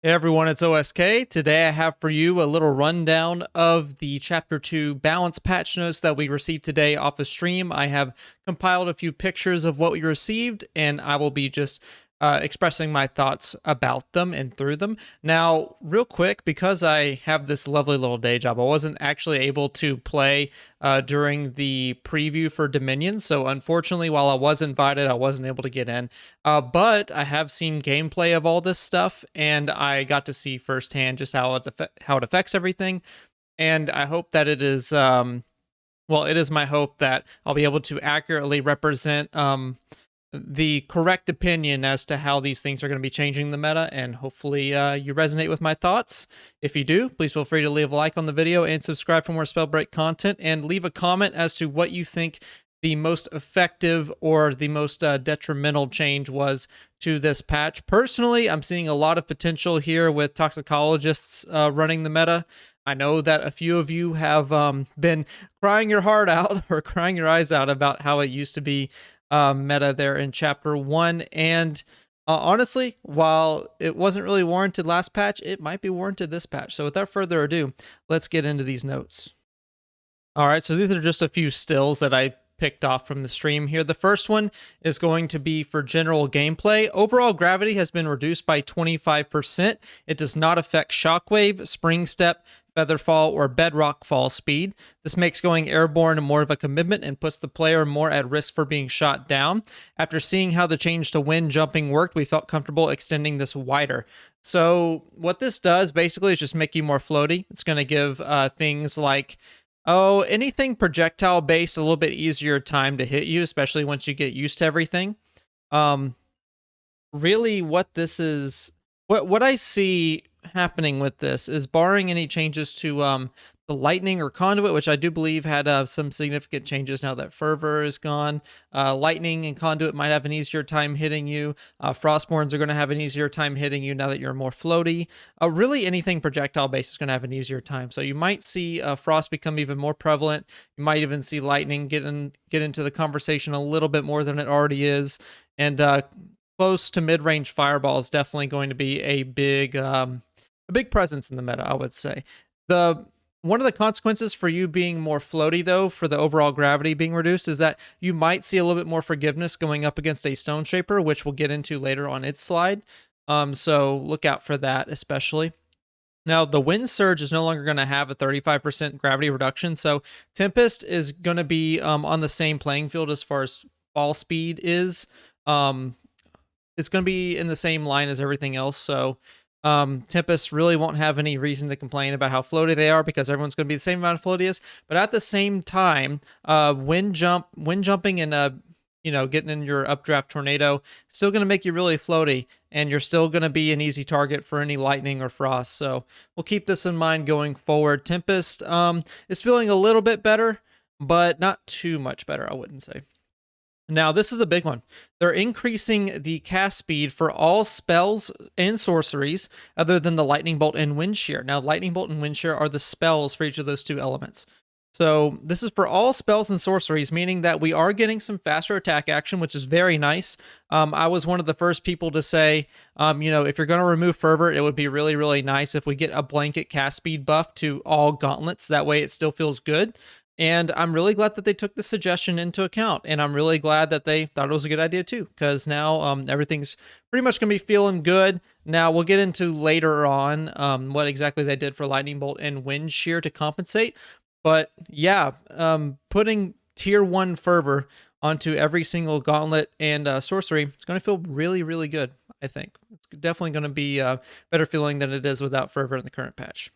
Hey everyone, it's OSK. Today I have for you a little rundown of the Chapter 2 balance patch notes that we received today off the stream. I have compiled a few pictures of what we received, and I will be just expressing my thoughts about them and through them. Now, real quick, because I have this lovely little day job, I wasn't actually able to play during the preview for Dominion, so unfortunately, while I was invited, I wasn't able to get in. But I have seen gameplay of all this stuff, and I got to see firsthand just how it affects everything. And I hope that it is, well, it is my hope that I'll be able to accurately represent the correct opinion as to how these things are going to be changing the meta, and hopefully you resonate with my thoughts. If you do, please feel free to leave a like on the video and subscribe for more Spellbreak content, and leave a comment as to what you think the most effective or the most detrimental change was to this patch. Personally, I'm seeing a lot of potential here with toxicologists running the meta. I know that a few of you have been crying your heart out or crying your eyes out about how it used to be meta there in Chapter 1. And honestly, while it wasn't really warranted last patch, it might be warranted this patch. So without further ado, let's get into these notes. All right, so these are just a few stills that I picked off from the stream here. The first one is going to be for general gameplay. Overall gravity has been reduced by 25%. It does not affect shockwave, spring step, featherfall, or bedrock fall speed. This makes going airborne more of a commitment and puts the player more at risk for being shot down. After seeing how the change to wind jumping worked, we felt comfortable extending this wider. So what this does basically is just make you more floaty. It's going to give things like anything projectile based a little bit easier time to hit you, especially once you get used to everything. Um, really, what this is, what I see happening with this is, barring any changes to the lightning or conduit, which I do believe had some significant changes now that fervor is gone. Lightning and conduit might have an easier time hitting you. Frostborns are going to have an easier time hitting you now that you're more floaty. Really, anything projectile based is going to have an easier time. So you might see frost become even more prevalent. You might even see lightning get into the conversation a little bit more than it already is. And close to mid-range fireball is definitely going to be a big presence in the meta, I would say. One of the consequences for you being more floaty, though, for the overall gravity being reduced, is that you might see a little bit more forgiveness going up against a Stone Shaper, which we'll get into later on its slide. So look out for that, especially. Now, the Wind Surge is no longer going to have a 35% gravity reduction, so Tempest is going to be on the same playing field as far as fall speed is. It's going to be in the same line as everything else, so Tempest really won't have any reason to complain about how floaty they are, because everyone's going to be the same amount of floaty as. But at the same time, wind jumping and getting in your updraft tornado still going to make you really floaty, and you're still going to be an easy target for any lightning or frost. So we'll keep this in mind going forward. Tempest is feeling a little bit better, but not too much better, I wouldn't say. Now, this is a big one. They're increasing the cast speed for all spells and sorceries other than the Lightning Bolt and Wind Shear. Now, Lightning Bolt and Wind Shear are the spells for each of those two elements. So this is for all spells and sorceries, meaning that we are getting some faster attack action, which is very nice. I was one of the first people to say, if you're going to remove Fervor, it would be really, really nice if we get a blanket cast speed buff to all gauntlets. That way it still feels good. And I'm really glad that they took the suggestion into account. And I'm really glad that they thought it was a good idea too, because now everything's pretty much going to be feeling good. Now, we'll get into later on what exactly they did for Lightning Bolt and Wind Shear to compensate. But yeah, putting tier 1 Fervor onto every single gauntlet and sorcery, it's going to feel really, really good, I think. It's definitely going to be a better feeling than it is without Fervor in the current patch.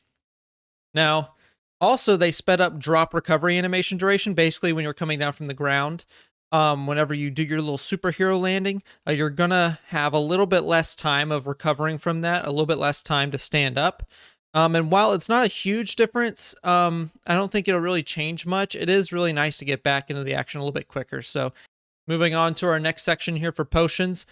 Now, also, they sped up drop recovery animation duration. Basically, when you're coming down from the ground, whenever you do your little superhero landing, you're going to have a little bit less time of recovering from that, a little bit less time to stand up. And while it's not a huge difference, I don't think it'll really change much. It is really nice to get back into the action a little bit quicker. So Moving on to our next section here for potions.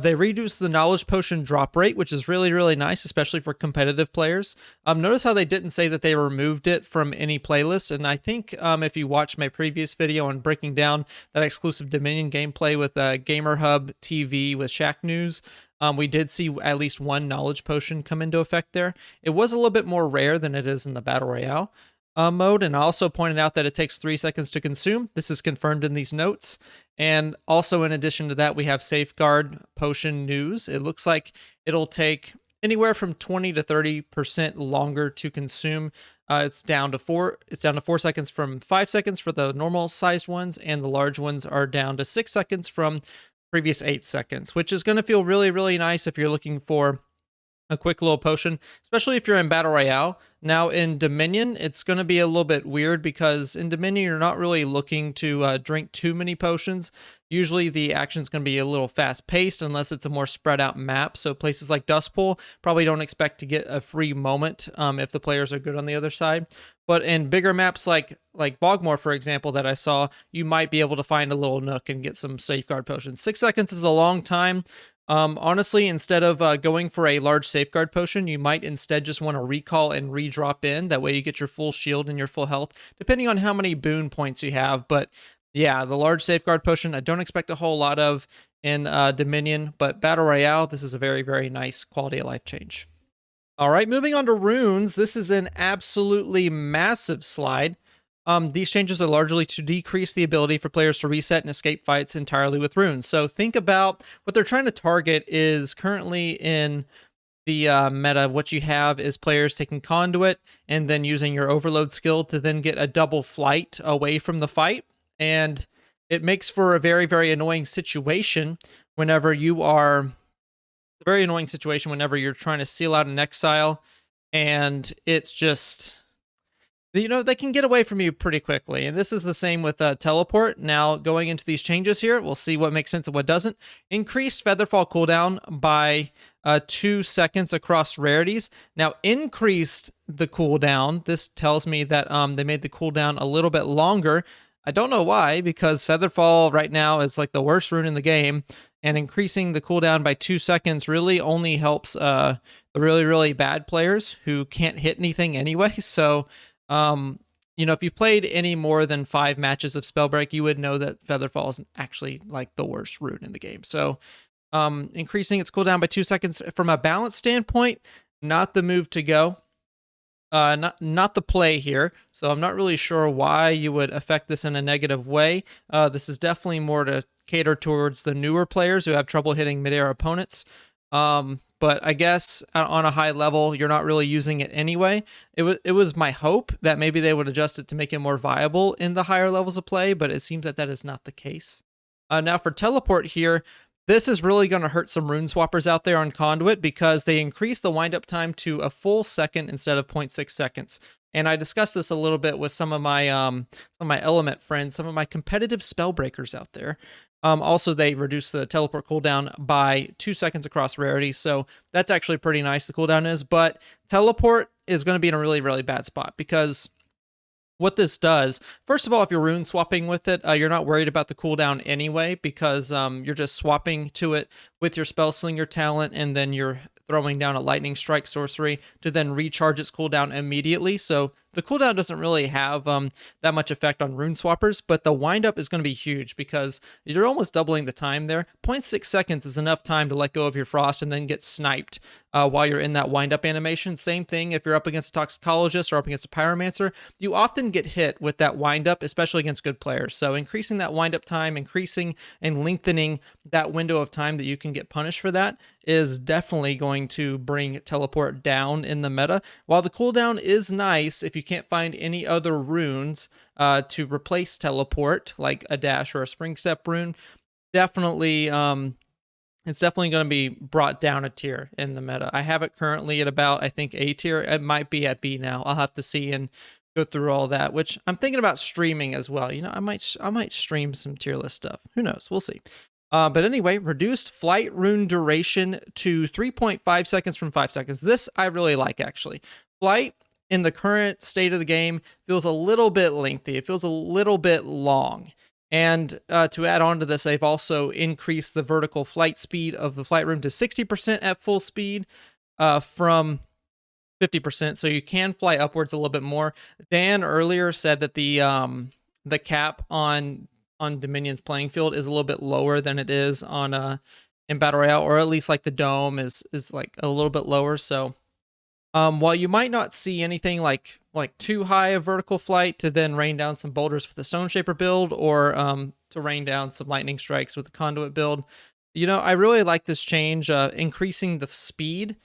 They reduced the knowledge potion drop rate, which is really, really nice, especially for competitive players. Notice how they didn't say that they removed it from any playlist. And I think if you watch my previous video on breaking down that exclusive Dominion gameplay with Gamer Hub TV with Shack News, we did see at least one knowledge potion come into effect there. It was a little bit more rare than it is in the Battle Royale mode, and I also pointed out that it takes 3 seconds to consume. This is confirmed in these notes. And also, in addition to that, we have Safeguard Potion news. It looks like it'll take anywhere from 20 to 30% longer to consume. It's down to 4 seconds from 5 seconds for the normal sized ones, and the large ones are down to 6 seconds from previous 8 seconds, which is going to feel really, really nice if you're looking for a quick little potion, especially if you're in Battle Royale. Now in Dominion, it's going to be a little bit weird because in Dominion, you're not really looking to drink too many potions. Usually the action's going to be a little fast paced unless it's a more spread out map. So places like Dust Pool probably don't expect to get a free moment if the players are good on the other side. But in bigger maps like Bogmore, for example, that I saw, you might be able to find a little nook and get some safeguard potions. 6 seconds is a long time. Honestly, instead of going for a large safeguard potion, you might instead just want to recall and redrop in. That way you get your full shield and your full health, depending on how many boon points you have. But yeah, the large safeguard potion, I don't expect a whole lot of in Dominion, but Battle Royale, this is a very, very nice quality of life change. All right, moving on to runes. This is an absolutely massive slide. These changes are largely to decrease the ability for players to reset and escape fights entirely with runes. So think about what they're trying to target is currently in the meta. What you have is players taking conduit and then using your overload skill to then get a double flight away from the fight. And it makes for a very, very annoying situation whenever you are... very annoying situation whenever you're trying to seal out an exile and it's just... they can get away from you pretty quickly. And this is the same with teleport. Now, going into these changes here, we'll see what makes sense and what doesn't. Increased Featherfall cooldown by 2 seconds across rarities. Now, increased the cooldown. This tells me that they made the cooldown a little bit longer. I don't know why, because Featherfall right now is like the worst rune in the game, and increasing the cooldown by 2 seconds really only helps the really, really bad players who can't hit anything anyway. So... if you've played any more than 5 matches of Spellbreak, you would know that Featherfall is actually like the worst rune in the game. So, increasing its cooldown by 2 seconds from a balance standpoint, not the move to go. Not the play here. So I'm not really sure why you would affect this in a negative way. This is definitely more to cater towards the newer players who have trouble hitting mid-air opponents. But I guess on a high level, you're not really using it anyway. It was my hope that maybe they would adjust it to make it more viable in the higher levels of play, but it seems that is not the case. Now for teleport here, this is really going to hurt some rune swappers out there on Conduit because they increase the wind-up time to a full second instead of 0.6 seconds. And I discussed this a little bit with some of my Element friends, some of my competitive Spellbreakers out there. Also, they reduce the teleport cooldown by 2 seconds across rarities, so that's actually pretty nice, the cooldown is. But teleport is going to be in a really, really bad spot because what this does, first of all, if you're rune swapping with it, you're not worried about the cooldown anyway because you're just swapping to it with your Spellslinger talent, and then you're throwing down a Lightning Strike sorcery to then recharge its cooldown immediately. So the cooldown doesn't really have that much effect on rune swappers, but the windup is going to be huge because you're almost doubling the time there. 0.6 seconds is enough time to let go of your frost and then get sniped while you're in that windup animation. Same thing if you're up against a toxicologist or up against a pyromancer. You often get hit with that windup, especially against good players. So increasing that windup time, increasing and lengthening that window of time that you can get punished for that is definitely going to bring teleport down in the meta. While the cooldown is nice, if you can't find any other runes to replace teleport, like a dash or a spring step rune, definitely it's definitely going to be brought down a tier in the meta. I have it currently at about, I think, A tier. It might be at B now. I'll have to see and go through all that, which I'm thinking about streaming as well. I might stream some tier list stuff. Who knows? We'll see. But anyway, reduced flight rune duration to 3.5 seconds from 5 seconds. This I really like, actually. Flight in the current state of the game feels a little bit lengthy. It feels a little bit long. And to add on to this, they've also increased the vertical flight speed of the flight room to 60% at full speed from 50%. So you can fly upwards a little bit more. Dan earlier said that the cap on Dominion's playing field is a little bit lower than it is on in Battle Royale, or at least like the dome is like a little bit lower. So while you might not see anything like too high of vertical flight to then rain down some boulders with the Stone Shaper build, or to rain down some lightning strikes with the Conduit build, I really like this change, increasing the speed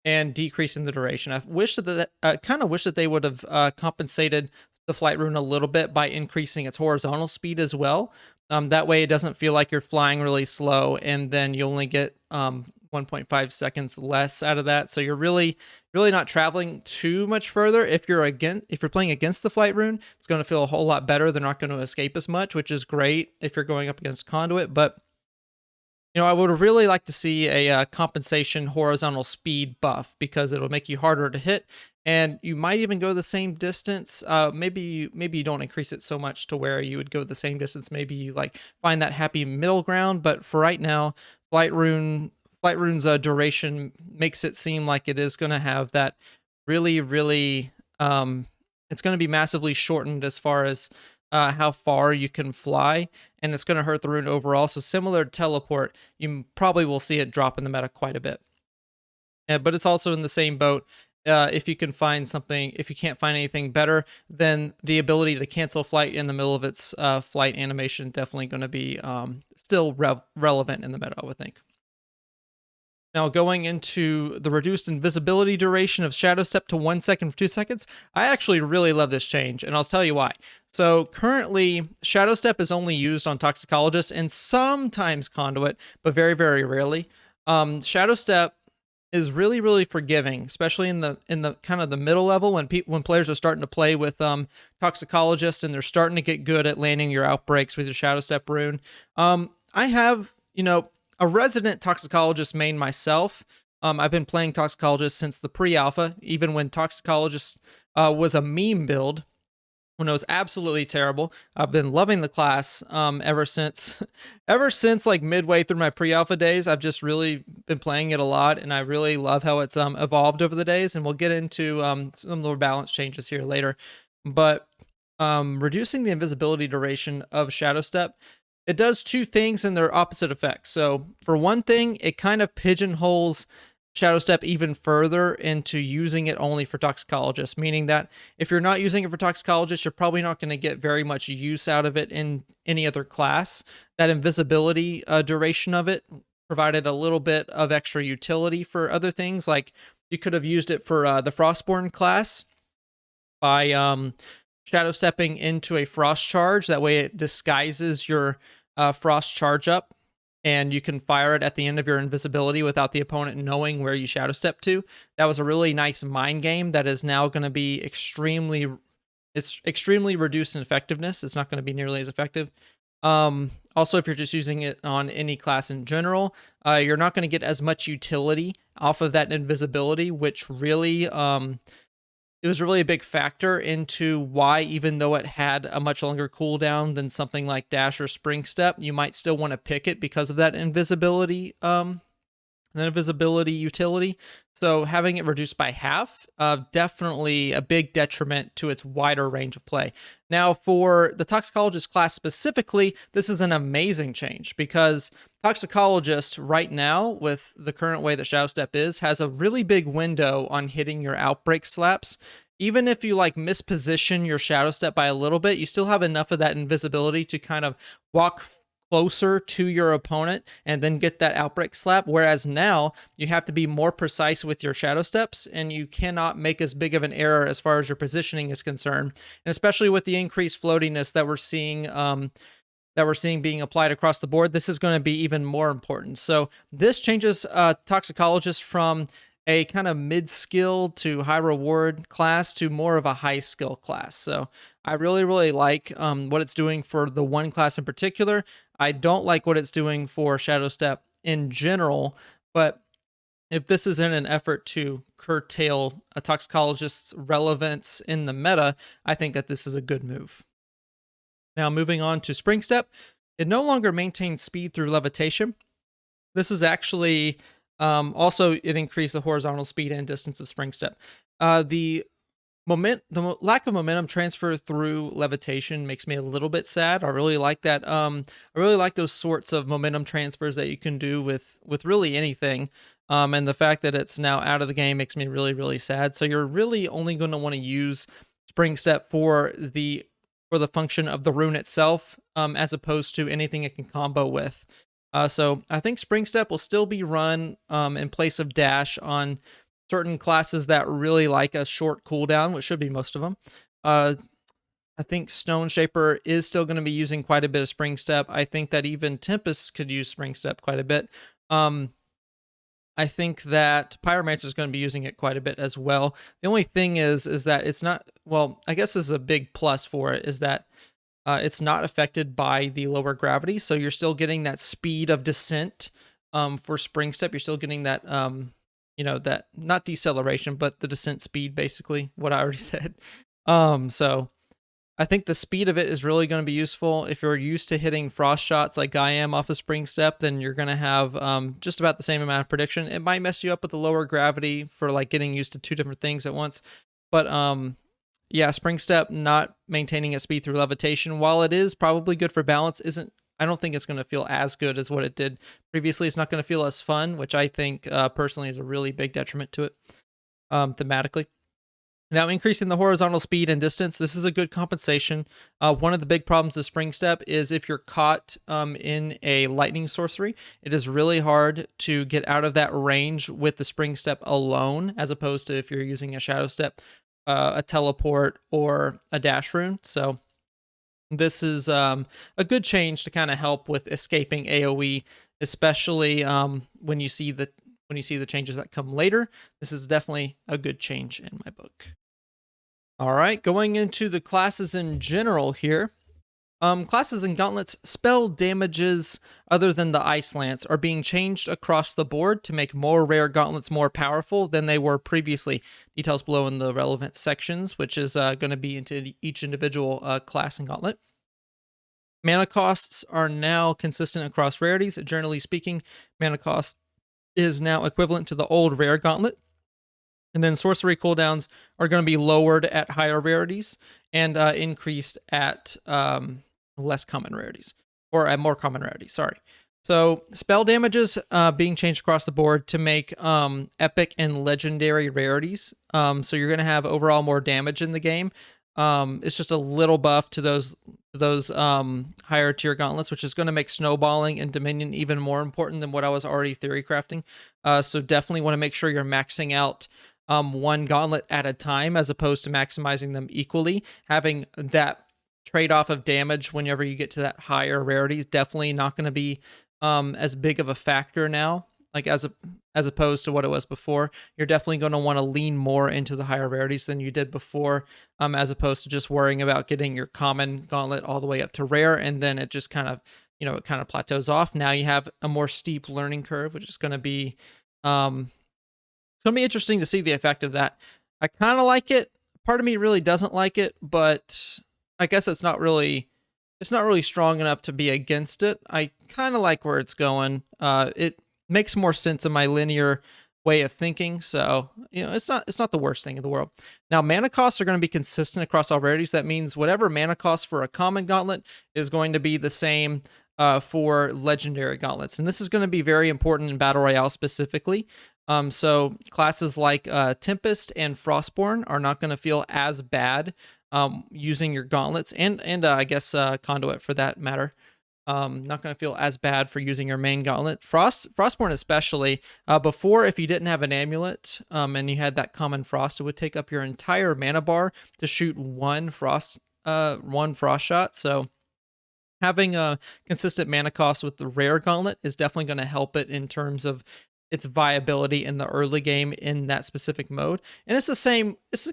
and decreasing the duration. I wish that kind of wish that they would have compensated the flight rune a little bit by increasing its horizontal speed as well. That way, it doesn't feel like you're flying really slow, and then you only get 1.5 seconds less out of that. So you're really not traveling too much further. If you're playing against the flight rune, it's going to feel a whole lot better. They're not going to escape as much, which is great if you're going up against Conduit, but I would really like to see a compensation horizontal speed buff, because it'll make you harder to hit, and you might even go the same distance. Maybe you don't increase it so much to where you would go the same distance. Maybe you like find that happy middle ground. But for right now, Flight Rune's duration makes it seem like it is going to have that really it's going to be massively shortened as far as how far you can fly, and it's going to hurt the rune overall. So similar to teleport, you probably will see it drop in the meta quite a bit. But it's also in the same boat. If you can't find anything better, then the ability to cancel flight in the middle of its flight animation definitely going to be still relevant in the meta, I would think. Now, going into the reduced invisibility duration of Shadow Step to 1 second for 2 seconds, I actually really love this change, and I'll tell you why. So currently, Shadow Step is only used on Toxicologists and sometimes Conduit, but very, very rarely. Shadow Step is really forgiving, especially in the kind of the middle level, when players are starting to play with Toxicologist and they're starting to get good at landing your outbreaks with your Shadow Step rune. I have a resident Toxicologist main myself. I've been playing Toxicologist since the pre-alpha, even when Toxicologist was a meme build, when it was absolutely terrible. I've been loving the class ever since like midway through my pre-alpha days. I've just really been playing it a lot, and I really love how it's evolved over the days, and we'll get into some more balance changes here later. But reducing the invisibility duration of Shadow Step, it does two things and they're opposite effects. So for one thing, it kind of pigeonholes Shadow Step even further into using it only for Toxicologists, meaning that if you're not using it for Toxicologists, you're probably not going to get very much use out of it in any other class. That invisibility duration of it provided a little bit of extra utility for other things, like you could have used it for the Frostborn class by Shadow Stepping into a Frost Charge. That way it disguises your Frost Charge up, and you can fire it at the end of your invisibility without the opponent knowing where you Shadow Step to. That was a really nice mind game that is now going to be extremely reduced in effectiveness. It's not going to be nearly as effective. Also, if you're just using it on any class in general, you're not going to get as much utility off of that invisibility, which really it was really a big factor into why, even though it had a much longer cooldown than something like Dash or Spring Step, you might still want to pick it because of that invisibility utility. So having it reduced by half, definitely a big detriment to its wider range of play. Now, for the Toxicologist class specifically, this is an amazing change, because Toxicologist right now, with the current way that Shadow Step is, has a really big window on hitting your outbreak slaps. Even if you like misposition your Shadow Step by a little bit, you still have enough of that invisibility to kind of walk closer to your opponent and then get that outbreak slap. Whereas now you have to be more precise with your Shadow Steps, and you cannot make as big of an error as far as your positioning is concerned. And especially with the increased floatiness that we're seeing being applied across the board, this is going to be even more important. So this changes Toxicologist from a kind of mid-skill to high-reward class to more of a high-skill class. So I really like what it's doing for the one class in particular. I don't like what it's doing for Shadow Step in general, but if this is in an effort to curtail a Toxicologist's relevance in the meta, I think that this is a good move. Now, moving on to Spring Step, it no longer maintains speed through levitation. This is actually also it increased the horizontal speed and distance of Spring Step. The lack of momentum transfer through levitation makes me a little bit sad. I really like that. I really like those sorts of momentum transfers that you can do with really anything. And the fact that it's now out of the game makes me really, really sad. So you're really only going to want to use Spring Step for the function of the rune itself, as opposed to anything it can combo with. So I think Spring Step will still be run in place of Dash on certain classes that really like a short cooldown, which should be most of them. I think Stone Shaper is still going to be using quite a bit of Spring Step. I think that even Tempest could use Spring Step quite a bit. I think that Pyromancer is going to be using it quite a bit as well. The only thing is that it's not, well, I guess this is a big plus for it, is that it's not affected by the lower gravity. So you're still getting that speed of descent for Spring Step. You're still getting that, that not deceleration, but the descent speed, basically, what I already said. So I think the speed of it is really going to be useful. If you're used to hitting frost shots like I am off of Spring Step, then you're going to have just about the same amount of prediction. It might mess you up with the lower gravity for like getting used to two different things at once. But yeah, Spring Step not maintaining its speed through levitation, while it is probably good for balance, I don't think it's going to feel as good as what it did previously. It's not going to feel as fun, which I think personally is a really big detriment to it thematically. Now, increasing the horizontal speed and distance, this is a good compensation. One of the big problems with Spring Step is if you're caught in a lightning sorcery, it is really hard to get out of that range with the Spring Step alone, as opposed to if you're using a Shadow Step, a teleport, or a dash rune. So this is a good change to kind of help with escaping AoE, especially when you see the changes that come later. This is definitely a good change in my book. All right, going into the classes in general here. Classes and gauntlets spell damages other than the Ice Lance are being changed across the board to make more rare gauntlets more powerful than they were previously. Details below in the relevant sections, which is going to be into each individual class and gauntlet. Mana costs are now consistent across rarities. Generally speaking, mana cost is now equivalent to the old rare gauntlet. And then sorcery cooldowns are going to be lowered at higher rarities and increased at less common rarities, or at more common rarities, sorry. So spell damages being changed across the board to make epic and legendary rarities. So you're going to have overall more damage in the game. It's just a little buff to those higher tier gauntlets, which is going to make snowballing and Dominion even more important than what I was already theory crafting. So definitely want to make sure you're maxing out one gauntlet at a time, as opposed to maximizing them equally. Having that trade-off of damage whenever you get to that higher rarity is definitely not going to be as big of a factor now, like as opposed to what it was before. You're definitely going to want to lean more into the higher rarities than you did before, as opposed to just worrying about getting your common gauntlet all the way up to rare, and then it just kind of, it kind of plateaus off. Now you have a more steep learning curve, which is going to be it's going to be interesting to see the effect of that. I kind of like it. Part of me really doesn't like it, but I guess it's not really strong enough to be against it. I kind of like where it's going. It makes more sense in my linear way of thinking, so it's not the worst thing in the world. Now, mana costs are going to be consistent across all rarities. That means whatever mana cost for a common gauntlet is going to be the same for legendary gauntlets, and this is going to be very important in Battle Royale specifically. So classes like Tempest and Frostborn are not going to feel as bad using your gauntlets, and I guess Conduit for that matter. Not going to feel as bad for using your main gauntlet. Frostborn especially, before, if you didn't have an amulet and you had that common frost, it would take up your entire mana bar to shoot one frost shot. So having a consistent mana cost with the rare gauntlet is definitely going to help it in terms of its viability in the early game in that specific mode. And it's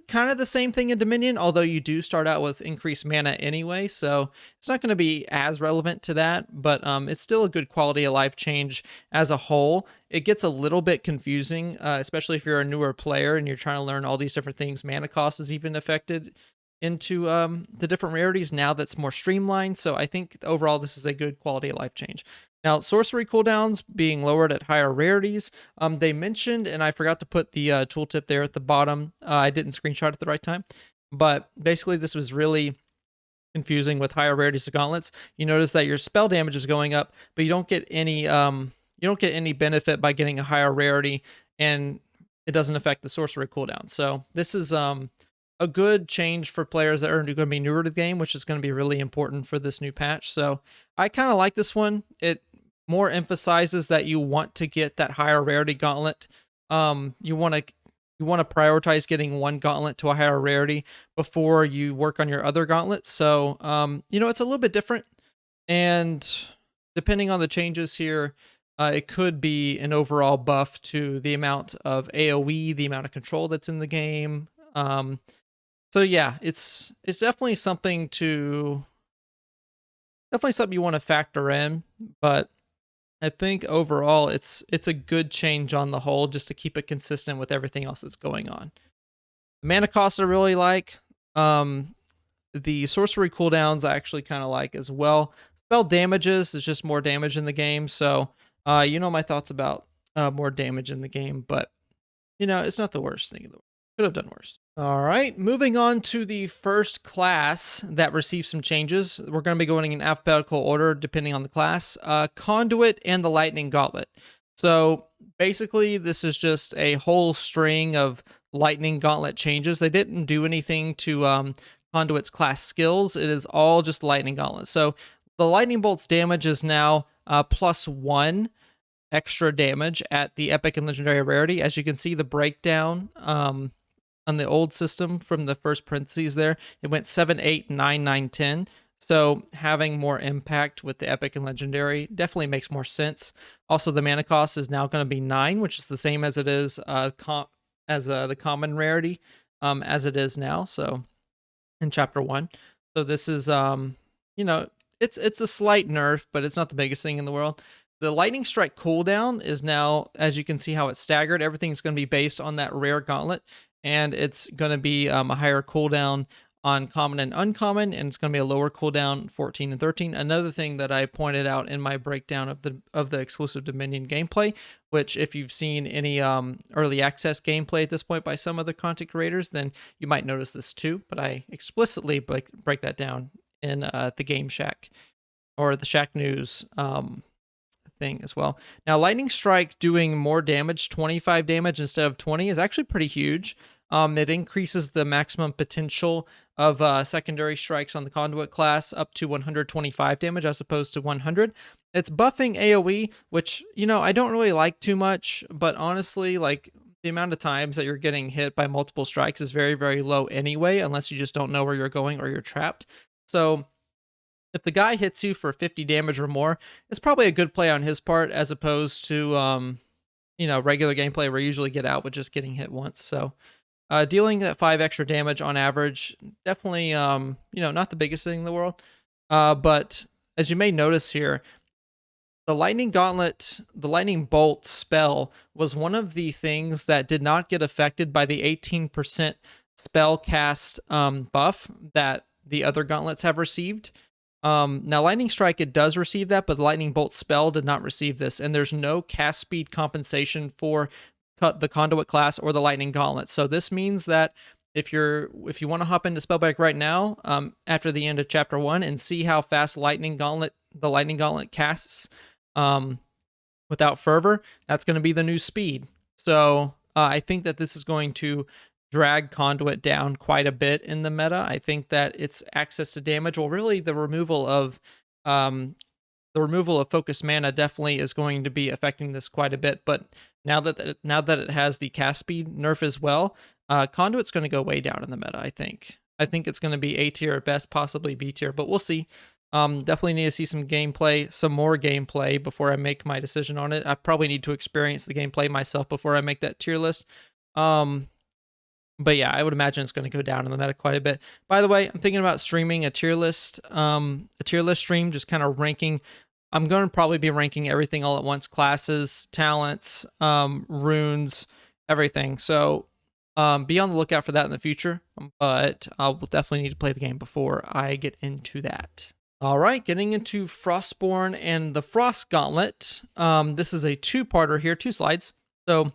kind of the same thing in Dominion, although you do start out with increased mana anyway, so it's not going to be as relevant to that, but it's still a good quality of life change as a whole. It gets a little bit confusing, especially if you're a newer player and you're trying to learn all these different things. Mana cost is even affected into the different rarities now that's more streamlined. So I think overall this is a good quality of life change. Now, sorcery cooldowns being lowered at higher rarities. They mentioned, and I forgot to put the tooltip there at the bottom. I didn't screenshot at the right time. But basically, this was really confusing with higher rarities of gauntlets. You notice that your spell damage is going up, but you don't get any benefit by getting a higher rarity, and it doesn't affect the sorcery cooldown. So this is a good change for players that are going to be newer to the game, which is going to be really important for this new patch. So I kind of like this one. It more emphasizes that you want to get that higher rarity gauntlet. You want to prioritize getting one gauntlet to a higher rarity before you work on your other gauntlets. So it's a little bit different, and depending on the changes here, it could be an overall buff to the amount of AoE, the amount of control that's in the game. So yeah, it's definitely something you want to factor in, but I think overall it's a good change on the whole, just to keep it consistent with everything else that's going on. Mana costs I really like. The sorcery cooldowns I actually kind of like as well. Spell damages is just more damage in the game, so my thoughts about more damage in the game, but it's not the worst thing in the world. Could have done worse. All right, moving on to the first class that received some changes. We're going to be going in alphabetical order depending on the class. Conduit and the Lightning Gauntlet. So basically, this is just a whole string of Lightning Gauntlet changes. They didn't do anything to Conduit's class skills. It is all just Lightning Gauntlet. So the Lightning Bolt's damage is now +1 extra damage at the epic and legendary rarity. As you can see, the breakdown on the old system from the first parentheses there, it went 7, 8, 9, 9, 10. So having more impact with the epic and legendary definitely makes more sense. Also, the mana cost is now going to be 9, which is the same as it is the common rarity as it is now. So in chapter 1. So this is it's a slight nerf, but it's not the biggest thing in the world. The Lightning Strike cooldown is now, as you can see how it's staggered, everything's going to be based on that rare gauntlet, and it's going to be a higher cooldown on common and uncommon, and it's going to be a lower cooldown 14 and 13. Another thing that I pointed out in my breakdown of the exclusive Dominion gameplay, which if you've seen any early access gameplay at this point by some other content creators, then you might notice this too, but I explicitly break that down in the Game Shack or the Shack News thing as well. Now, Lightning Strike doing more damage, 25 damage instead of 20, is actually pretty huge. It increases the maximum potential of secondary strikes on the Conduit class up to 125 damage as opposed to 100. It's buffing AoE, which, I don't really like too much, but honestly, like, the amount of times that you're getting hit by multiple strikes is very, very low anyway, unless you just don't know where you're going or you're trapped. So if the guy hits you for 50 damage or more, it's probably a good play on his part as opposed to, regular gameplay where you usually get out with just getting hit once. So dealing that 5 extra damage on average, definitely, not the biggest thing in the world. But as you may notice here, the Lightning Gauntlet, the Lightning Bolt spell was one of the things that did not get affected by the 18% spell cast buff that the other gauntlets have received. Now, Lightning Strike, it does receive that, but the Lightning Bolt spell did not receive this, and there's no cast speed compensation for the Conduit class or the Lightning Gauntlet. So this means that if you want to hop into Spellbreak right now, after the end of Chapter 1, and see how fast the Lightning Gauntlet casts without Fervor, that's going to be the new speed. So I think that this is going to drag Conduit down quite a bit in the meta. I think that its access to damage, well, really the removal of focus mana definitely is going to be affecting this quite a bit. But now that it has the cast speed nerf as well, Conduit's going to go way down in the meta. I think it's going to be A tier at best, possibly B tier, but we'll see. Definitely need to see some more gameplay before I make my decision on it. I probably need to experience the gameplay myself before I make that tier list. But yeah, I would imagine it's going to go down in the meta quite a bit. By the way, I'm thinking about streaming a tier list stream, just kind of ranking. I'm going to probably be ranking everything all at once: classes, talents, runes, everything. So Be on the lookout for that in the future, but I will definitely need to play the game before I get into that. All right, getting into Frostborn and the Frost Gauntlet. This is a two-parter here, 2 slides. So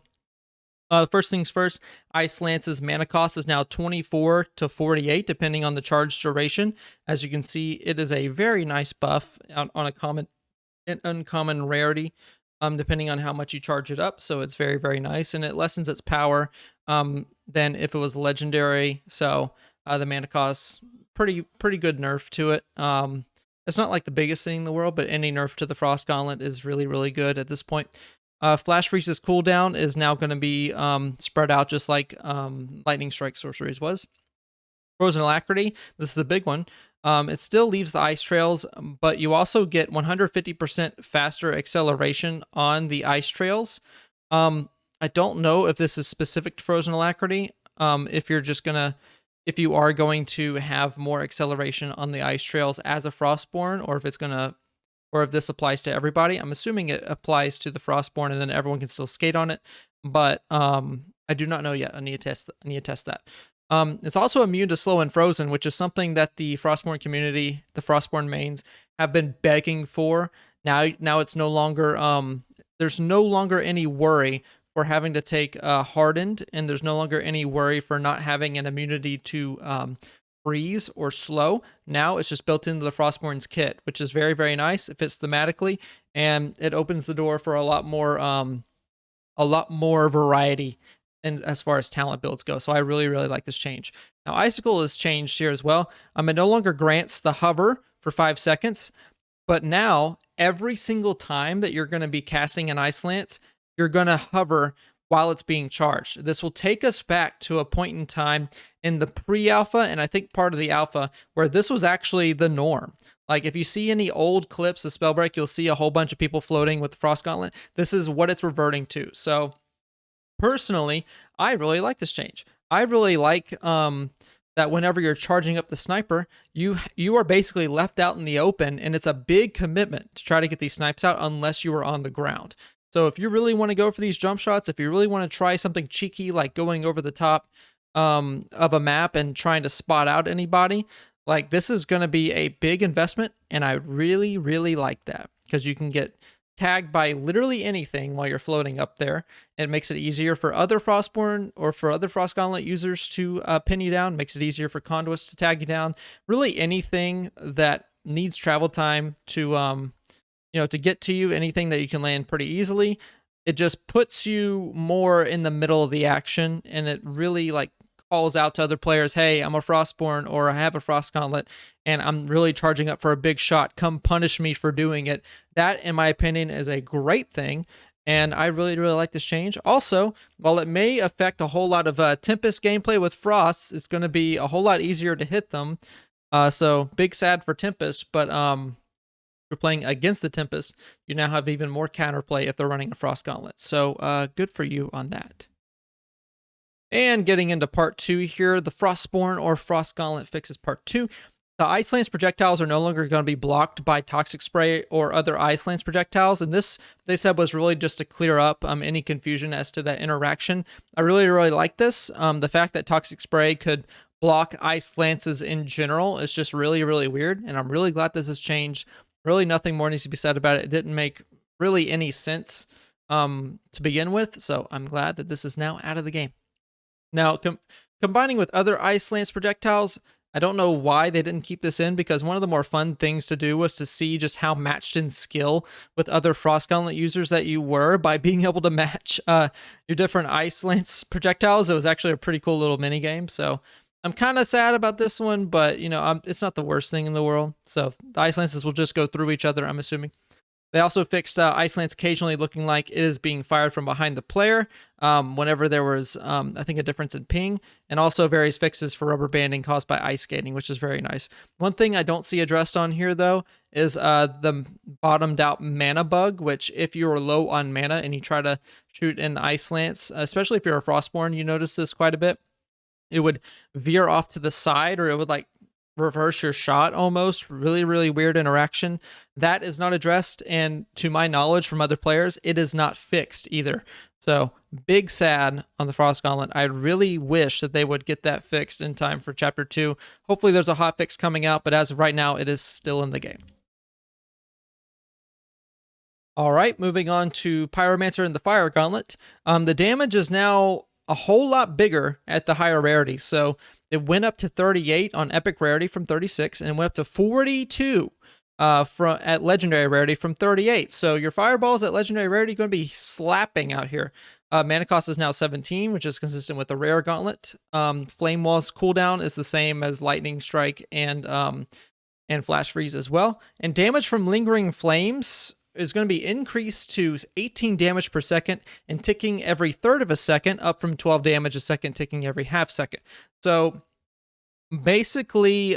first things first, Ice Lance's mana cost is now 24 to 48, depending on the charge duration. As you can see, it is a very nice buff on a common and uncommon rarity, depending on how much you charge it up. So it's very, very nice, and it lessens its power than if it was legendary. So the mana cost, pretty good nerf to it. It's not like the biggest thing in the world, but any nerf to the Frost Gauntlet is really, really good at this point. Flash Freeze's cooldown is now going to be spread out just like Lightning Strike Sorceries was. Frozen Alacrity, this is a big one. It still leaves the ice trails, but you also get 150% faster acceleration on the ice trails. I don't know if this is specific to Frozen Alacrity. If you are going to have more acceleration on the ice trails as a Frostborn, or if this applies to everybody. I'm assuming it applies to the Frostborn, and then everyone can still skate on it. But I do not know yet. I need to test that. It's also immune to slow and frozen, which is something that the Frostborn community, the Frostborn mains, have been begging for. Now it's no longer there's no longer any worry for having to take hardened, and there's no longer any worry for not having an immunity to freeze or slow. Now it's just built into the Frostborn's kit, which is very, very nice. It fits thematically, and it opens the door for a lot more variety and as far as talent builds go. So I really, really like this change. Now Icicle is changed here as well. It no longer grants the hover for 5 seconds, but now every single time that you're going to be casting an Ice Lance, you're going to hover while it's being charged. This will take us back to a point in time in the pre-alpha, and I think part of the alpha, where this was actually the norm. Like, if you see any old clips of Spellbreak, you'll see a whole bunch of people floating with the Frost Gauntlet. This is what it's reverting to. So personally, I really like this change. I really like that whenever you're charging up the sniper, you are basically left out in the open, and it's a big commitment to try to get these snipes out unless you are on the ground. So if you really want to go for these jump shots, if you really want to try something cheeky like going over the top of a map and trying to spot out anybody, like, this is going to be a big investment, and I really, really like that, because you can get tagged by literally anything while you're floating up there. It makes it easier for other Frostborn or for other Frost Gauntlet users to pin you down. Makes it easier for conduits to tag you down. Really anything that needs travel time to to get to you, anything that you can land pretty easily. It just puts you more in the middle of the action, and it really like calls out to other players, hey, I'm a Frostborn, or I have a Frost Gauntlet, and I'm really charging up for a big shot. Come punish me for doing it. That, in my opinion, is a great thing, and I really, really like this change. Also, while it may affect a whole lot of Tempest gameplay with Frosts, it's going to be a whole lot easier to hit them. So big sad for Tempest, but you're playing against the Tempest, you now have even more counterplay if they're running a Frost Gauntlet. So good for you on that. And getting into part 2 here, the Frostborn or Frost Gauntlet fixes part 2. The Ice Lance projectiles are no longer going to be blocked by Toxic Spray or other Ice Lance projectiles. And this, they said, was really just to clear up any confusion as to that interaction. I really, really like this. The fact that Toxic Spray could block Ice Lances in general is just really, really weird. And I'm really glad this has changed. Really nothing more needs to be said about it. It didn't make really any sense to begin with. So I'm glad that this is now out of the game. Now, combining with other Ice Lance projectiles, I don't know why they didn't keep this in, because one of the more fun things to do was to see just how matched in skill with other Frost Gauntlet users that you were by being able to match your different Ice Lance projectiles. It was actually a pretty cool little mini game. So I'm kind of sad about this one, but it's not the worst thing in the world. So the Ice Lances will just go through each other, I'm assuming. They also fixed Ice Lance occasionally looking like it is being fired from behind the player whenever there was, I think, a difference in ping, and also various fixes for rubber banding caused by ice skating, which is very nice. One thing I don't see addressed on here, though, is the bottomed out mana bug, which if you're low on mana and you try to shoot an Ice Lance, especially if you're a Frostborn, you notice this quite a bit. It would veer off to the side, or it would like reverse your shot almost. Really, really weird interaction. That is not addressed, and to my knowledge from other players, it is not fixed either. So big sad on the Frost Gauntlet. I really wish that they would get that fixed in time for Chapter 2. Hopefully there's a hotfix coming out, but as of right now, it is still in the game. All right, moving on to Pyromancer and the Fire Gauntlet. The damage is now a whole lot bigger at the higher rarity. So it went up to 38 on epic rarity from 36, and it went up to 42 at legendary rarity from 38. So your fireballs at legendary rarity are going to be slapping out here. Mana cost is now 17, which is consistent with the rare gauntlet. Flame Wall's cooldown is the same as Lightning Strike and Flash Freeze as well. And damage from Lingering Flames is going to be increased to 18 damage per second and ticking every third of a second, up from 12 damage a second, ticking every half second. So basically,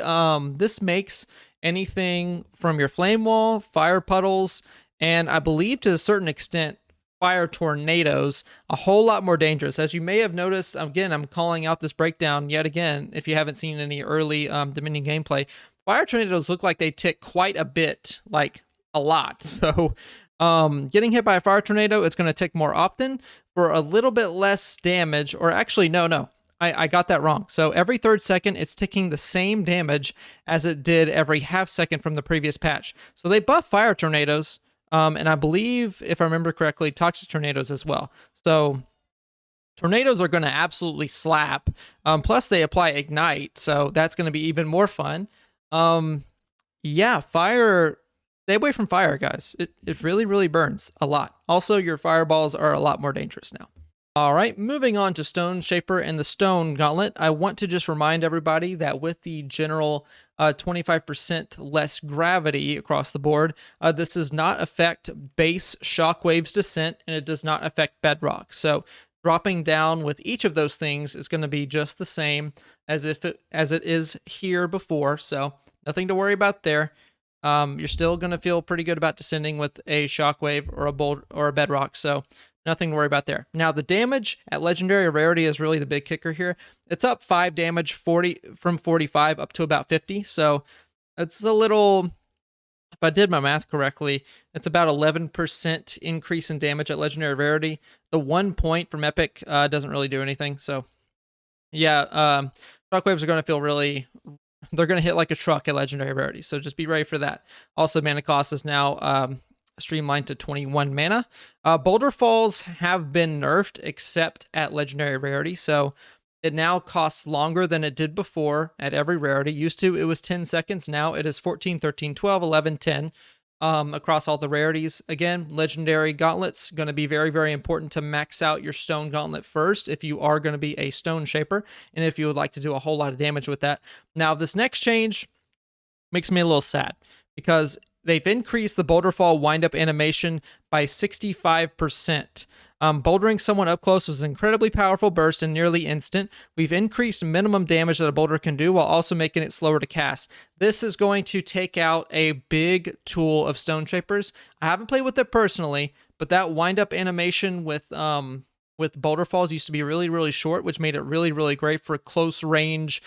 this makes anything from your flame wall, fire puddles, and I believe to a certain extent, fire tornadoes a whole lot more dangerous. As you may have noticed, again, I'm calling out this breakdown yet again. If you haven't seen any early Dominion gameplay, fire tornadoes look like they tick quite a bit, like a lot. So getting hit by a fire tornado, it's going to tick more often for a little bit less damage. Or actually, no. I got that wrong. So every third second, it's ticking the same damage as it did every half second from the previous patch. So they buff fire tornadoes, and I believe, if I remember correctly, toxic tornadoes as well. So tornadoes are going to absolutely slap. Plus, they apply ignite, so that's going to be even more fun. Yeah, fire. Stay away from fire, guys. It really, really burns a lot. Also, your fireballs are a lot more dangerous now. All right, moving on to Stone Shaper and the Stone Gauntlet. I want to just remind everybody that with the general 25% less gravity across the board, this does not affect base Shockwave's descent, and it does not affect bedrock. So dropping down with each of those things is going to be just the same as it is here before. So nothing to worry about there. You're still going to feel pretty good about descending with a Shockwave or a bolt or a bedrock. So nothing to worry about there. Now, the damage at legendary rarity is really the big kicker here. It's up 5 damage from 45 up to about 50. So it's a little, if I did my math correctly, it's about 11% increase in damage at legendary rarity. The 1 point from epic doesn't really do anything. So yeah, shockwaves are going to feel really, they're going to hit like a truck at legendary rarity. So just be ready for that. Also, mana cost is now streamlined to 21 mana. Boulder Falls have been nerfed except at legendary rarity, so it now costs longer than it did before at every rarity. Used to it was 10 seconds, now it is 14, 13, 12, 11, 10 across all the rarities. Again, legendary gauntlets going to be very, very important to max out your stone gauntlet first if you are going to be a stone shaper and if you would like to do a whole lot of damage with that. Now, this next change makes me a little sad because they've increased the Boulder Fall windup animation by 65%. Bouldering someone up close was an incredibly powerful burst and nearly instant. We've increased minimum damage that a boulder can do while also making it slower to cast. This is going to take out a big tool of Stone Shapers. I haven't played with it personally, but that windup animation with Boulder Falls used to be really, really short, which made it really, really great for close range,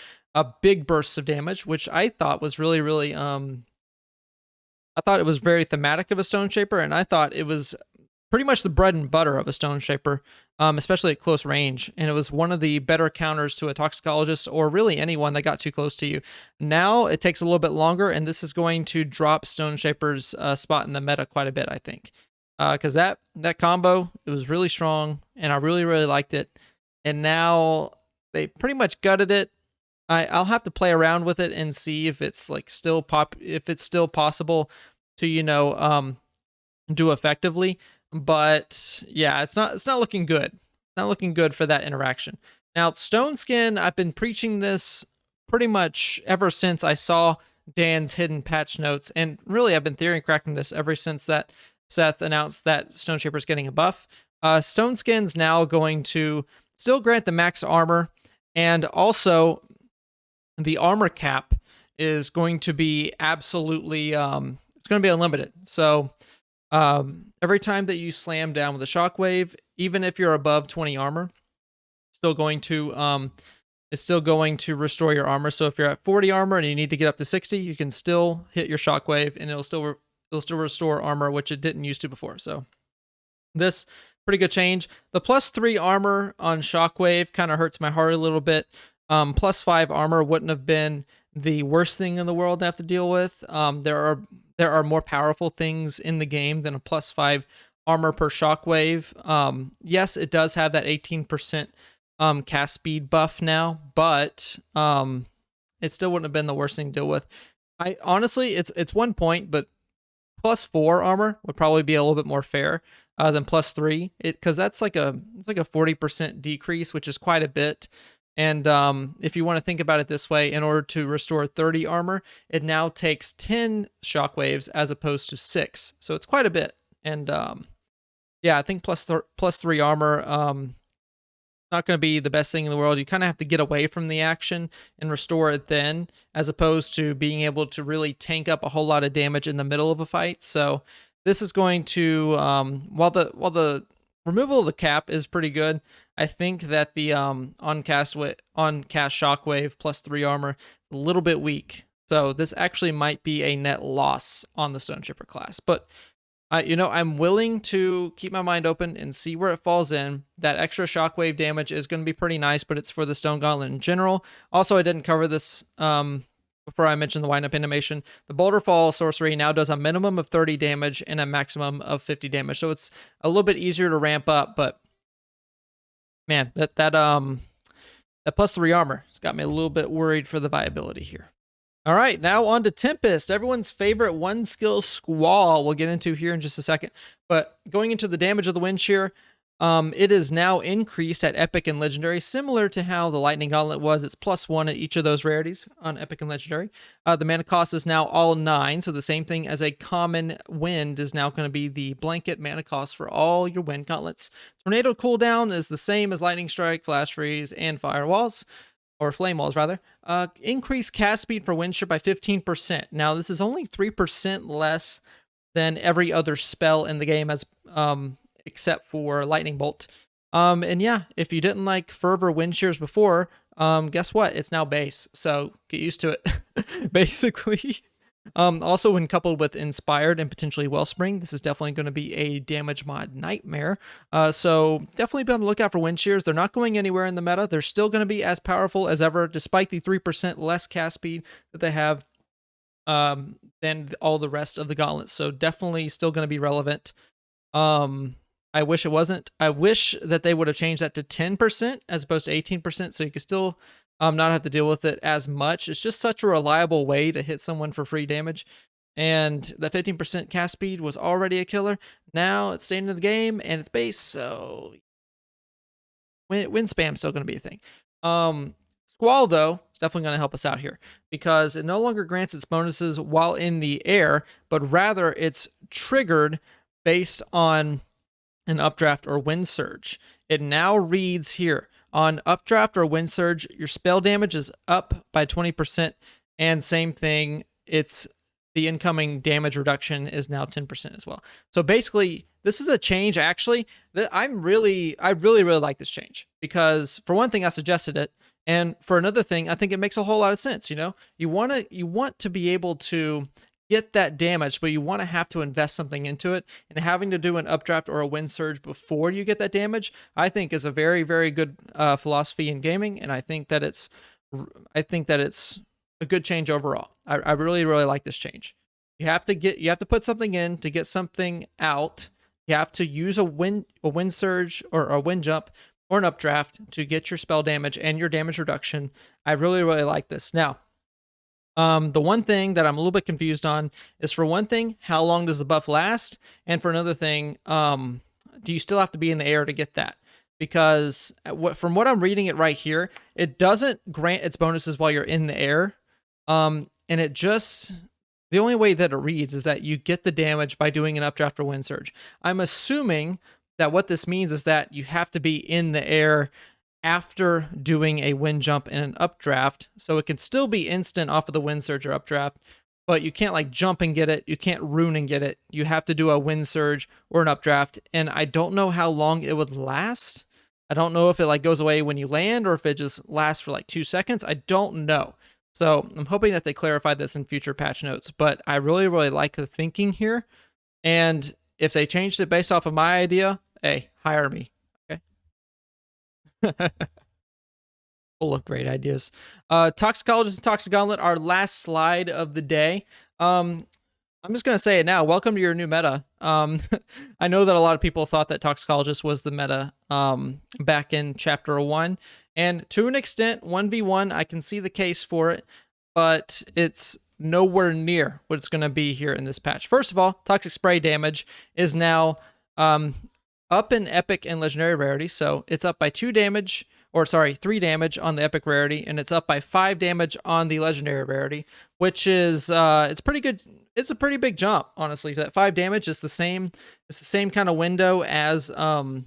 big bursts of damage, which I thought was really, really I thought it was very thematic of a Stone Shaper, and I thought it was pretty much the bread and butter of a Stone Shaper, especially at close range. And it was one of the better counters to a Toxicologist or really anyone that got too close to you. Now it takes a little bit longer, and this is going to drop Stone Shaper's spot in the meta quite a bit, I think. Because that combo, it was really strong, and I really, really liked it. And now they pretty much gutted it. I'll have to play around with it and see if it's like still possible to do effectively. But yeah, it's not looking good. Not looking good for that interaction. Now, Stone Skin, I've been preaching this pretty much ever since I saw Dan's hidden patch notes, and really I've been theory cracking this ever since that Seth announced that Stone Shaper's getting a buff. Stone Skin's now going to still grant the max armor, and also the armor cap is going to be absolutely, it's going to be unlimited. So every time that you slam down with a shockwave, even if you're above 20 armor, it's still going to restore your armor. So if you're at 40 armor and you need to get up to 60, you can still hit your shockwave and it'll still restore armor, which it didn't used to before. So this pretty good change. The +3 armor on Shockwave kind of hurts my heart a little bit. +5 armor wouldn't have been the worst thing in the world to have to deal with. There are more powerful things in the game than a +5 armor per Shockwave. Yes, it does have that 18% cast speed buff now, but it still wouldn't have been the worst thing to deal with. I honestly, it's 1 point, but +4 armor would probably be a little bit more fair than +3, because that's like a 40% decrease, which is quite a bit. And if you want to think about it this way, in order to restore 30 armor, it now takes 10 shockwaves as opposed to 6, so it's quite a bit. And yeah, I think +3 armor not going to be the best thing in the world. You kind of have to get away from the action and restore it then, as opposed to being able to really tank up a whole lot of damage in the middle of a fight. So this is going to, while the removal of the cap is pretty good, I think that the on-cast shockwave +3 armor is a little bit weak. So this actually might be a net loss on the Stone Chipper class. But I'm willing to keep my mind open and see where it falls in. That extra shockwave damage is going to be pretty nice, but it's for the Stone Gauntlet in general. Also, I didn't cover this before I mentioned the wind-up animation. The Boulder Fall sorcery now does a minimum of 30 damage and a maximum of 50 damage, so it's a little bit easier to ramp up. But man, that +3 armor has got me a little bit worried for the viability here. All right, now on to Tempest, everyone's favorite one-skill Squall. We'll get into here in just a second. But going into the damage of the Wind Shear, it is now increased at Epic and Legendary, similar to how the Lightning Gauntlet was. It's +1 at each of those rarities on Epic and Legendary. The mana cost is now all 9, so the same thing as a common Wind is now going to be the blanket mana cost for all your Wind Gauntlets. Tornado cooldown is the same as Lightning Strike, Flash Freeze, and Firewalls. Or Flame Walls, rather. Increase cast speed for Wind Shear by 15%. Now, this is only 3% less than every other spell in the game, as except for Lightning Bolt. And yeah, if you didn't like Fervor Wind Shears before, guess what? It's now base, so get used to it, basically. Also, when coupled with Inspired and potentially Wellspring, this is definitely going to be a damage mod nightmare. So definitely be on the lookout for Wind Shears. They're not going anywhere in the meta. They're still going to be as powerful as ever, despite the 3% less cast speed that they have than all the rest of the gauntlets. So definitely still going to be relevant. I wish it wasn't. I wish that they would have changed that to 10% as opposed to 18%, so you could still not have to deal with it as much. It's just such a reliable way to hit someone for free damage. And that 15% cast speed was already a killer. Now it's staying in the game and it's base, so wind spam's still going to be a thing. Squall, though, is definitely going to help us out here because it no longer grants its bonuses while in the air, but rather it's triggered based on an updraft or wind surge. It now reads here, on updraft or wind surge, your spell damage is up by 20%, and same thing, it's the incoming damage reduction is now 10% as well. So basically, this is a change actually that I really like this change because for one thing, I suggested it, and for another thing, I think it makes a whole lot of sense. You want to be able to get that damage, but you want to have to invest something into it, and having to do an updraft or a wind surge before you get that damage, I think is a very, very good philosophy in gaming, and I think that it's a good change overall. I really, really like this change. You have to put something in to get something out. You have to use a wind surge or a wind jump or an updraft to get your spell damage and your damage reduction. I really, really like this. Now, the one thing that I'm a little bit confused on is, for one thing, how long does the buff last? And for another thing, do you still have to be in the air to get that? Because from what I'm reading it right here, it doesn't grant its bonuses while you're in the air. And the only way that it reads is that you get the damage by doing an updraft or wind surge. I'm assuming that what this means is that you have to be in the air after doing a wind jump and an updraft, so it can still be instant off of the wind surge or updraft, but you can't like jump and get it, you can't rune and get it, you have to do a wind surge or an updraft, and I don't know how long it would last. I don't know if it like goes away when you land or if it just lasts for like 2 seconds. I don't know. So I'm hoping that they clarify this in future patch notes, but I really, really like the thinking here, and if they changed it based off of my idea, Hey, hire me. Okay. Full of great ideas. Toxicologist and Toxic Gauntlet, our last slide of the day. I'm just gonna say it now. Welcome to your new meta. I know that a lot of people thought that Toxicologist was the meta back in Chapter 1, and to an extent, 1v1, I can see the case for it, but it's nowhere near what it's gonna be here in this patch. First of all, Toxic Spray damage is now up in Epic and Legendary rarity, so it's up by 2 damage, or sorry, 3 damage on the Epic rarity, and it's up by 5 damage on the Legendary rarity, which is it's pretty good. It's a pretty big jump, honestly. That 5 damage is the same. It's the same kind of window as a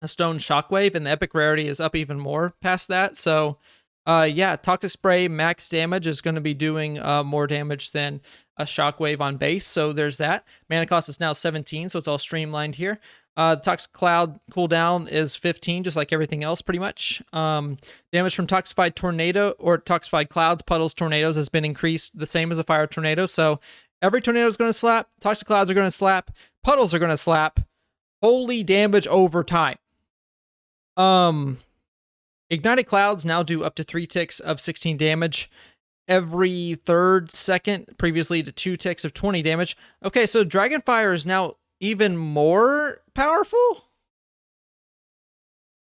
Stone Shockwave, and the Epic rarity is up even more past that. So, yeah, Toxic Spray max damage is going to be doing more damage than a Shockwave on base. So there's that. Mana cost is now 17, so it's all streamlined here. Toxic Cloud cooldown is 15, just like everything else, pretty much. Damage from Toxified Tornado or Toxified Clouds, Puddles, Tornadoes has been increased the same as a Fire Tornado. So every tornado is going to slap. Toxic Clouds are going to slap. Puddles are going to slap. Holy damage over time. Ignited Clouds now do up to 3 ticks of 16 damage every third second, previously to 2 ticks of 20 damage. Okay, so Dragonfire is now even more powerful?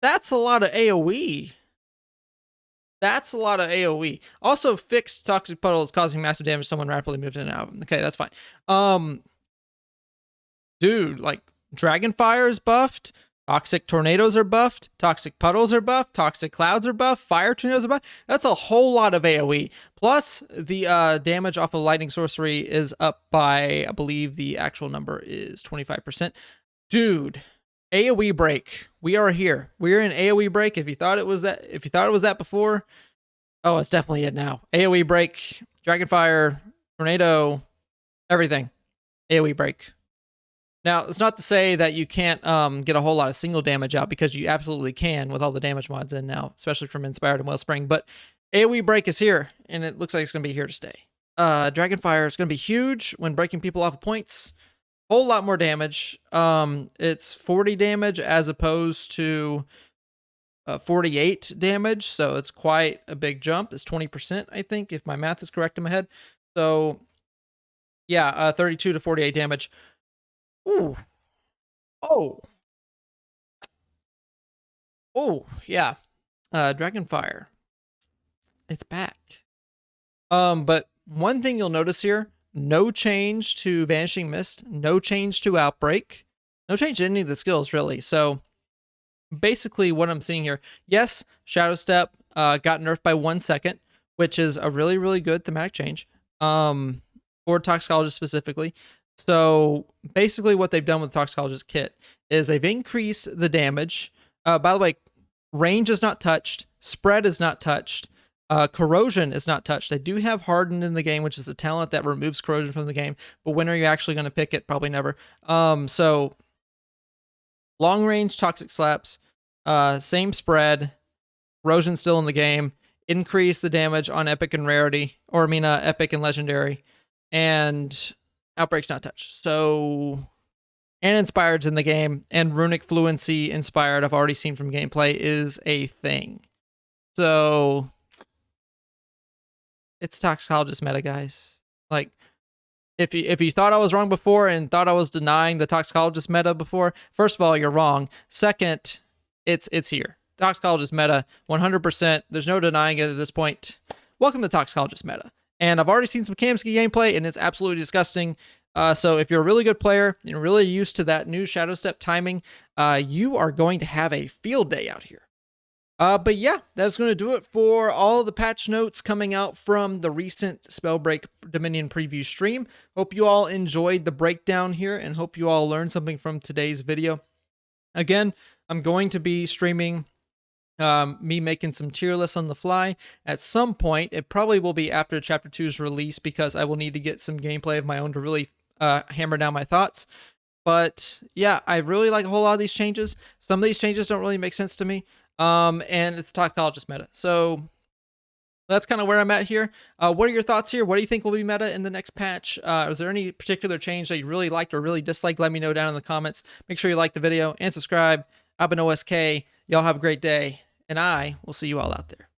That's a lot of AoE. That's a lot of AoE. Also, fixed Toxic Puddles causing massive damage. Someone rapidly moved in and out. Okay, that's fine. Dude, like, Dragonfire is buffed. Toxic Tornadoes are buffed. Toxic Puddles are buffed. Toxic Clouds are buffed. Fire Tornadoes are buffed. That's a whole lot of AoE. Plus, the damage off of Lightning Sorcery is up by, I believe the actual number is 25%. Dude, AoE break. We are here. We're in AoE break. If you thought it was that before, oh, it's definitely it now. AoE break, Dragonfire, Tornado, everything. AoE break. Now, it's not to say that you can't get a whole lot of single damage out, because you absolutely can with all the damage mods in now, especially from Inspired and Wellspring. But AoE break is here, and it looks like it's going to be here to stay. Dragonfire is going to be huge when breaking people off of points. Whole lot more damage. It's 40 damage as opposed to 48 damage, so it's quite a big jump. It's 20%, I think, if my math is correct in my head. So, yeah, 32 to 48 damage. Ooh. Oh. Oh, yeah. Dragonfire. It's back. But one thing you'll notice here, no change to Vanishing Mist, no change to Outbreak, no change to any of the skills, really. So, basically what I'm seeing here, yes, Shadow Step got nerfed by 1 second, which is a really, really good thematic change, for Toxicologist specifically. So basically what they've done with the Toxicologist kit is they've increased the damage. By the way, range is not touched. Spread is not touched. Corrosion is not touched. They do have Hardened in the game, which is a talent that removes corrosion from the game. But when are you actually going to pick it? Probably never. So long range Toxic Slaps, same spread. Corrosion still in the game. Increase the damage on Epic and Rarity. Or I mean Epic and Legendary. And Outbreak's not touched. So, and Inspired's in the game, and Runic Fluency Inspired, I've already seen from gameplay, is a thing. So, it's Toxicologist meta, guys. Like, if you thought I was wrong before and thought I was denying the Toxicologist meta before, first of all, you're wrong. Second, it's here. Toxicologist meta, 100%. There's no denying it at this point. Welcome to Toxicologist meta. And I've already seen some Kamsky gameplay, and it's absolutely disgusting. So if you're a really good player and you're really used to that new Shadow Step timing, you are going to have a field day out here. But yeah, that's going to do it for all the patch notes coming out from the recent Spellbreak Dominion preview stream. Hope you all enjoyed the breakdown here, and hope you all learned something from today's video. Again, I'm going to be streaming me making some tier lists on the fly at some point. It probably will be after Chapter 2's release, because I will need to get some gameplay of my own to really hammer down my thoughts. But yeah, I really like a whole lot of these changes. Some of these changes don't really make sense to me. And it's Toxicologist meta. So That's kind of where I'm at here. What are your thoughts here? What do you think will be meta in the next patch? Is there any particular change that you really liked or really disliked? Let me know down in the comments. Make sure you like the video and subscribe. I've been OSK. Y'all have a great day, and I will see you all out there.